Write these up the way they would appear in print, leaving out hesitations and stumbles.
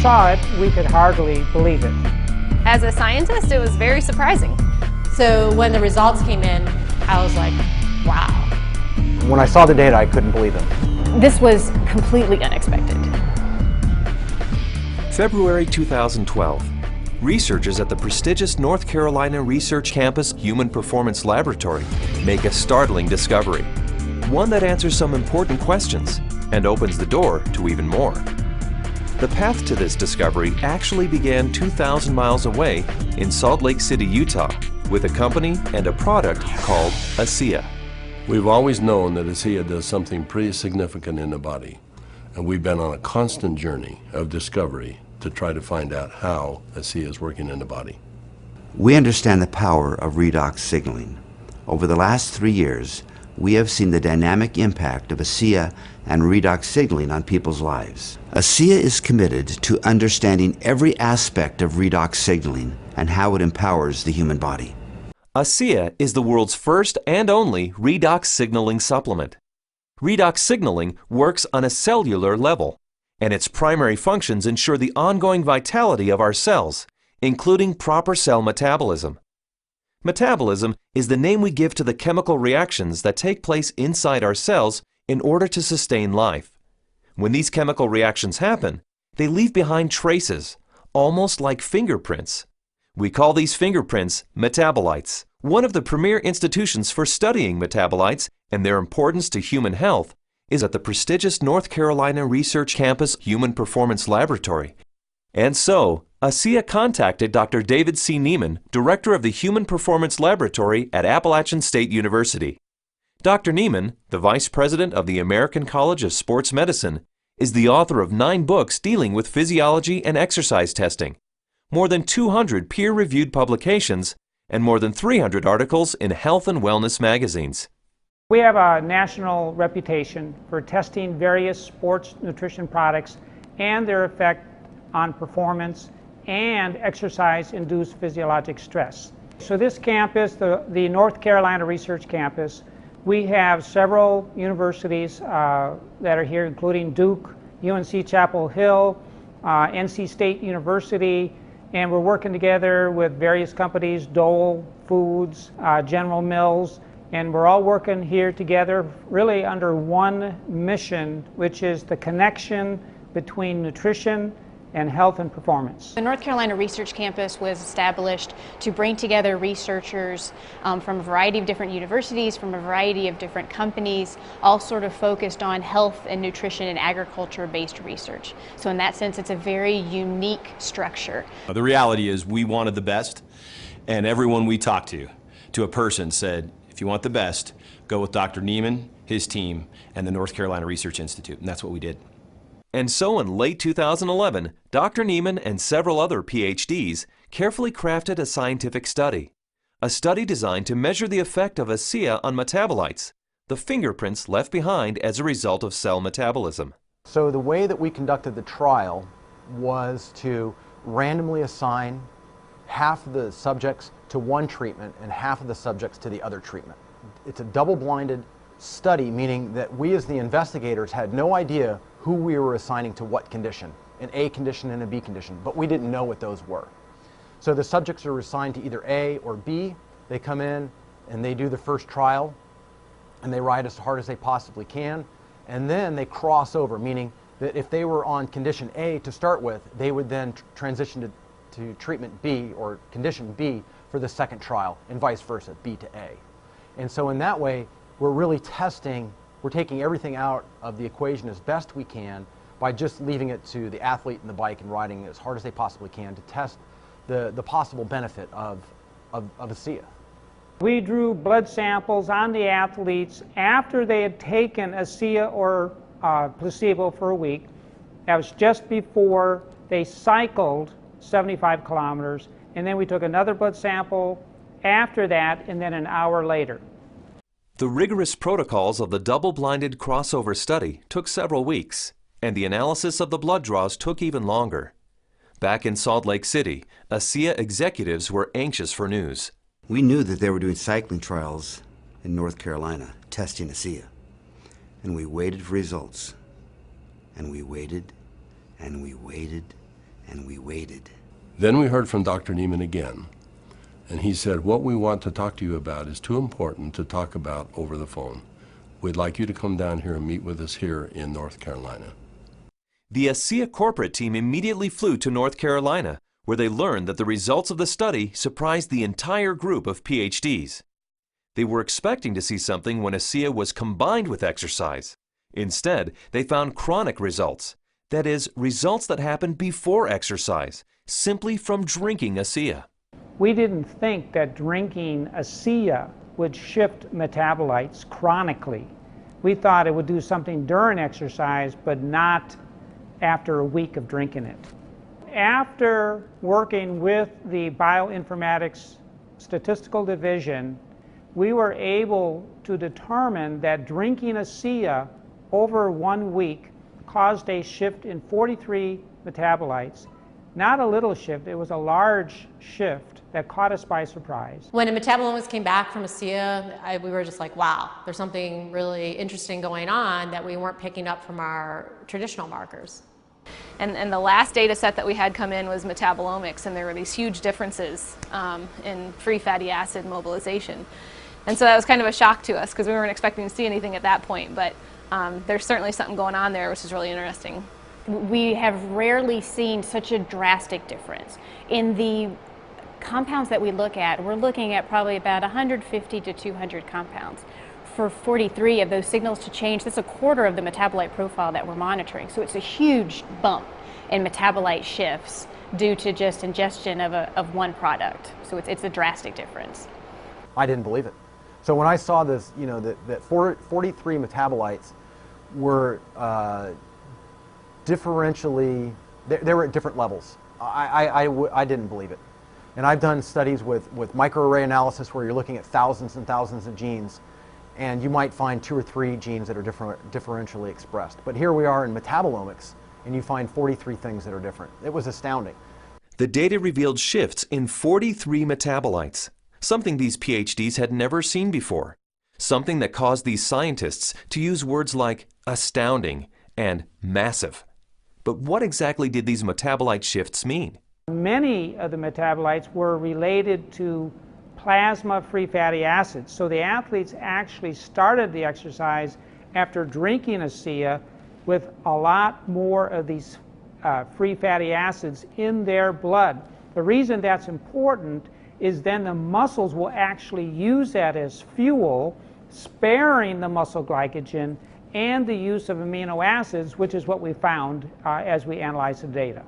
saw it, we could hardly believe it. As a scientist, it was very surprising. So when the results came in, I was like, wow. When I saw the data, I couldn't believe them. This was completely unexpected. February 2012. Researchers at the prestigious North Carolina Research Campus Human Performance Laboratory make a startling discovery. One that answers some important questions and opens the door to even more. The path to this discovery actually began 2,000 miles away in Salt Lake City, Utah, with a company and a product called ASEA. We've always known that ASEA does something pretty significant in the body, and we've been on a constant journey of discovery to try to find out how ASEA is working in the body. We understand the power of redox signaling. Over the last 3 years, we have seen the dynamic impact of ASEA and redox signaling on people's lives. ASEA is committed to understanding every aspect of redox signaling and how it empowers the human body. ASEA is the world's first and only redox signaling supplement. Redox signaling works on a cellular level, and its primary functions ensure the ongoing vitality of our cells, including proper cell metabolism. Metabolism is the name we give to the chemical reactions that take place inside our cells in order to sustain life. When these chemical reactions happen, they leave behind traces, almost like fingerprints. We call these fingerprints metabolites. One of the premier institutions for studying metabolites and their importance to human health is at the prestigious North Carolina Research Campus Human Performance Laboratory. And so, ASEA contacted Dr. David C. Nieman, director of the Human Performance Laboratory at Appalachian State University. Dr. Nieman, the vice president of the American College of Sports Medicine, is the author of 9 books dealing with physiology and exercise testing, more than 200 peer-reviewed publications, and more than 300 articles in health and wellness magazines. We have a national reputation for testing various sports nutrition products and their effect on performance and exercise-induced physiologic stress. So this campus, the North Carolina Research Campus, we have several universities that are here, including Duke, UNC Chapel Hill, NC State University, and we're working together with various companies, Dole Foods, General Mills, and we're all working here together really under one mission, which is the connection between nutrition and health and performance. The North Carolina Research Campus was established to bring together researchers from a variety of different universities, from a variety of different companies, all sort of focused on health and nutrition and agriculture-based research. So in that sense, it's a very unique structure. The reality is we wanted the best, and everyone we talked to a person said, if you want the best, go with Dr. Nieman, his team, and the North Carolina Research Institute, and that's what we did. And so in late 2011, Dr. Nieman and several other PhDs carefully crafted a scientific study. A study designed to measure the effect of ASEA on metabolites, the fingerprints left behind as a result of cell metabolism. So the way that we conducted the trial was to randomly assign half of the subjects to one treatment and half of the subjects to the other treatment. It's a double-blinded study, meaning that we as the investigators had no idea who we were assigning to what condition, an A condition and a B condition, but we didn't know what those were. So the subjects are assigned to either A or B. They come in and they do the first trial and they ride as hard as they possibly can, and then they cross over, meaning that if they were on condition A to start with, they would then transition to treatment B or condition B for the second trial, and vice versa, B to A. And so in that way, we're really testing, we're taking everything out of the equation as best we can by just leaving it to the athlete and the bike and riding as hard as they possibly can to test the possible benefit of ASEA. We drew blood samples on the athletes after they had taken ASEA or placebo for a week. That was just before they cycled 75 kilometers, and then we took another blood sample after that, and then an hour later. The rigorous protocols of the double-blinded crossover study took several weeks, and the analysis of the blood draws took even longer. Back in Salt Lake City, ASEA executives were anxious for news. We knew that they were doing cycling trials in North Carolina, testing ASEA. And we waited for results. And we waited, and we waited, and we waited. Then we heard from Dr. Nieman again, and he said, what we want to talk to you about is too important to talk about over the phone. We'd like you to come down here and meet with us here in North Carolina. The ASEA corporate team immediately flew to North Carolina, where they learned that the results of the study surprised the entire group of PhDs. They were expecting to see something when ASEA was combined with exercise. Instead, they found chronic results. That is, results that happened before exercise, simply from drinking ASEA. We didn't think that drinking ASEA would shift metabolites chronically. We thought it would do something during exercise, but not after a week of drinking it. After working with the bioinformatics statistical division, we were able to determine that drinking ASEA over 1 week caused a shift in 43 metabolites. Not a little shift, it was a large shift that caught us by surprise. When the metabolomics came back from ASEA, we were just like, wow, there's something really interesting going on that we weren't picking up from our traditional markers. And the last data set that we had come in was metabolomics, and there were these huge differences in free fatty acid mobilization. And so that was kind of a shock to us because we weren't expecting to see anything at that point, but there's certainly something going on there, which is really interesting. We have rarely seen such a drastic difference. In the compounds that we look at, we're looking at probably about 150 to 200 compounds. For 43 of those signals to change, that's a quarter of the metabolite profile that we're monitoring. So it's a huge bump in metabolite shifts due to just ingestion of one product. So it's a drastic difference. I didn't believe it. So when I saw this, you know, that 43 metabolites were differentially, they were at different levels. I didn't believe it. And I've done studies with microarray analysis where you're looking at thousands and thousands of genes, and you might find 2 or 3 genes that are differentially expressed. But here we are in metabolomics, and you find 43 things that are different. It was astounding. The data revealed shifts in 43 metabolites, something these PhDs had never seen before, something that caused these scientists to use words like astounding and massive. But what exactly did these metabolite shifts mean? Many of the metabolites were related to plasma-free fatty acids. So the athletes actually started the exercise after drinking ASEA with a lot more of these free fatty acids in their blood. The reason that's important is then the muscles will actually use that as fuel, sparing the muscle glycogen and the use of amino acids, which is what we found as we analyzed the data.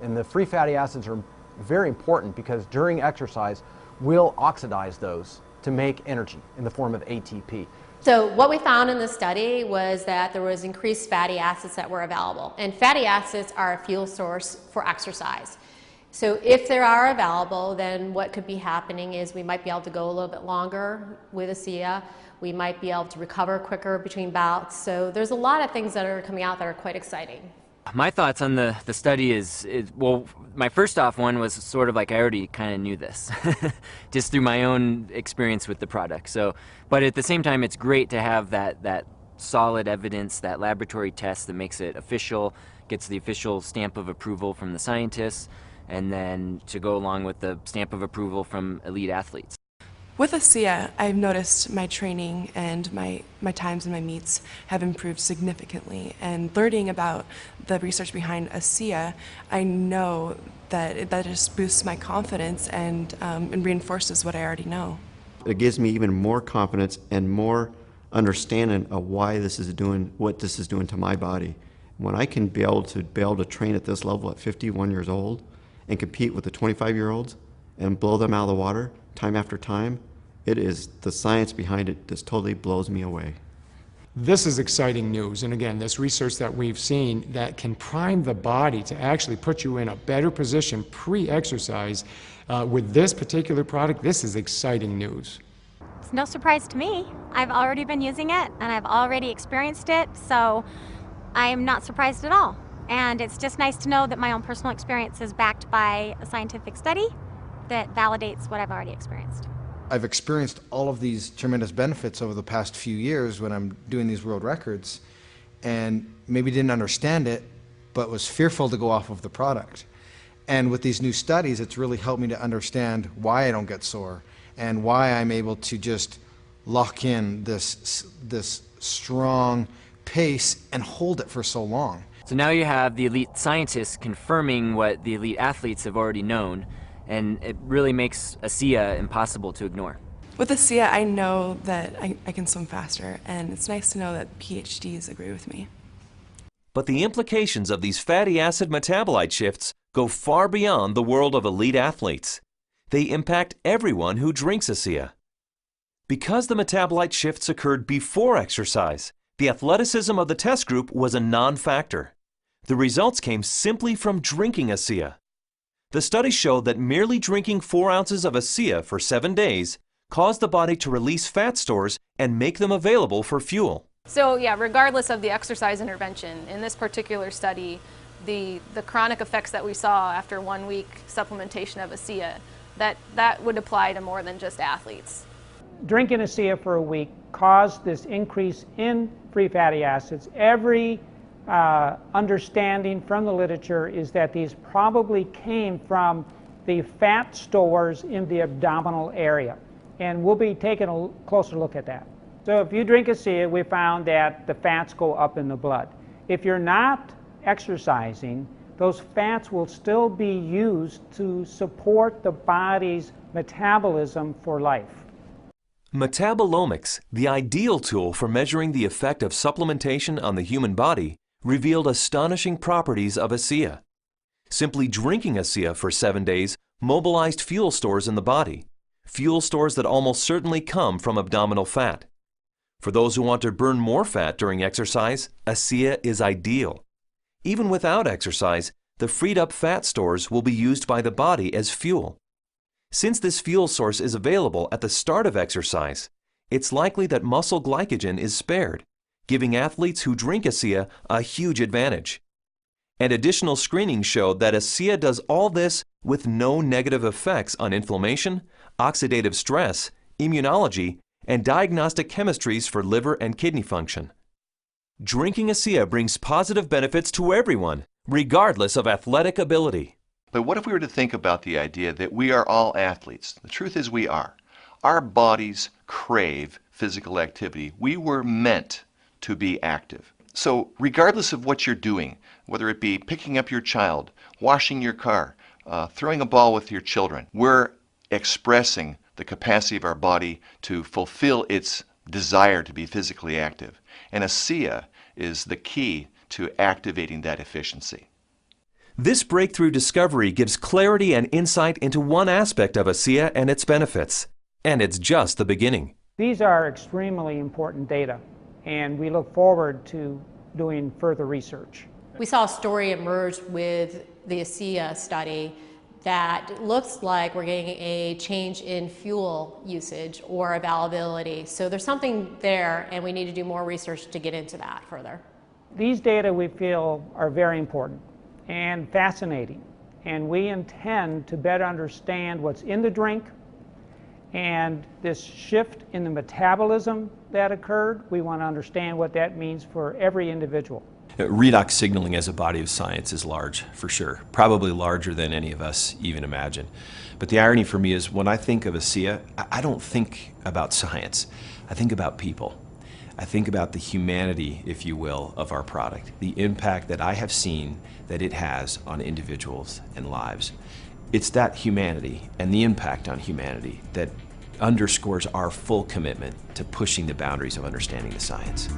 And the free fatty acids are very important because during exercise, we'll oxidize those to make energy in the form of ATP. So what we found in the study was that there was increased fatty acids that were available. And fatty acids are a fuel source for exercise. So if they are available, then what could be happening is we might be able to go a little bit longer with ASEA. We might be able to recover quicker between bouts. So there's a lot of things that are coming out that are quite exciting. My thoughts on the study is, well, my first off one was sort of like I already kind of knew this, just through my own experience with the product. So, but at the same time, it's great to have that solid evidence, that laboratory test that makes it official, gets the official stamp of approval from the scientists, and then to go along with the stamp of approval from elite athletes. With ASEA, I've noticed my training and my times and my meets have improved significantly. And learning about the research behind ASEA, I know that that just boosts my confidence and reinforces what I already know. It gives me even more confidence and more understanding of why this is doing what this is doing to my body. When I can be able to train at this level at 51 years old and compete with the 25-year-olds and blow them out of the water time after time, it is the science behind it just totally blows me away. This is exciting news, and again, this research that we've seen that can prime the body to actually put you in a better position pre-exercise with this particular product. This is exciting news. It's no surprise to me. I've already been using it and I've already experienced it, so I am not surprised at all. And it's just nice to know that my own personal experience is backed by a scientific study that validates what I've already experienced. I've experienced all of these tremendous benefits over the past few years when I'm doing these world records, and maybe didn't understand it, but was fearful to go off of the product. And with these new studies, it's really helped me to understand why I don't get sore and why I'm able to just lock in this strong pace and hold it for so long. So now you have the elite scientists confirming what the elite athletes have already known, and it really makes ASEA impossible to ignore. With ASEA, I know that I can swim faster, and it's nice to know that PhDs agree with me. But the implications of these fatty acid metabolite shifts go far beyond the world of elite athletes. They impact everyone who drinks ASEA. Because the metabolite shifts occurred before exercise, the athleticism of the test group was a non-factor. The results came simply from drinking ASEA. The study showed that merely drinking 4 ounces of ASEA for 7 days caused the body to release fat stores and make them available for fuel. So yeah, regardless of the exercise intervention, in this particular study, the chronic effects that we saw after 1 week supplementation of ASEA, that would apply to more than just athletes. Drinking ASEA for a week caused this increase in free fatty acids. Every understanding from the literature is that these probably came from the fat stores in the abdominal area. And we'll be taking a closer look at that. So if you drink ASEA, we found that the fats go up in the blood. If you're not exercising, those fats will still be used to support the body's metabolism for life. Metabolomics, the ideal tool for measuring the effect of supplementation on the human body, revealed astonishing properties of ASEA. Simply drinking ASEA for 7 days mobilized fuel stores in the body, fuel stores that almost certainly come from abdominal fat. For those who want to burn more fat during exercise, ASEA is ideal. Even without exercise, the freed up fat stores will be used by the body as fuel. Since this fuel source is available at the start of exercise, it's likely that muscle glycogen is spared, giving athletes who drink ASEA a huge advantage. And additional screening showed that ASEA does all this with no negative effects on inflammation, oxidative stress, immunology, and diagnostic chemistries for liver and kidney function. Drinking ASEA brings positive benefits to everyone, regardless of athletic ability. But what if we were to think about the idea that we are all athletes? The truth is we are. Our bodies crave physical activity. We were meant to be active. So regardless of what you're doing, whether it be picking up your child, washing your car, throwing a ball with your children, we're expressing the capacity of our body to fulfill its desire to be physically active. And ASEA is the key to activating that efficiency. This breakthrough discovery gives clarity and insight into one aspect of ASEA and its benefits. And it's just the beginning. These are extremely important data, and we look forward to doing further research. We saw a story emerge with the ASEA study that looks like we're getting a change in fuel usage or availability. So there's something there, and we need to do more research to get into that further. These data we feel are very important and fascinating, and we intend to better understand what's in the drink and this shift in the metabolism that occurred. We want to understand what that means for every individual. Redox signaling as a body of science is large, for sure. Probably larger than any of us even imagine. But the irony for me is when I think of ASEA, I don't think about science. I think about people. I think about the humanity, if you will, of our product, the impact that I have seen that it has on individuals and lives. It's that humanity and the impact on humanity that underscores our full commitment to pushing the boundaries of understanding the science.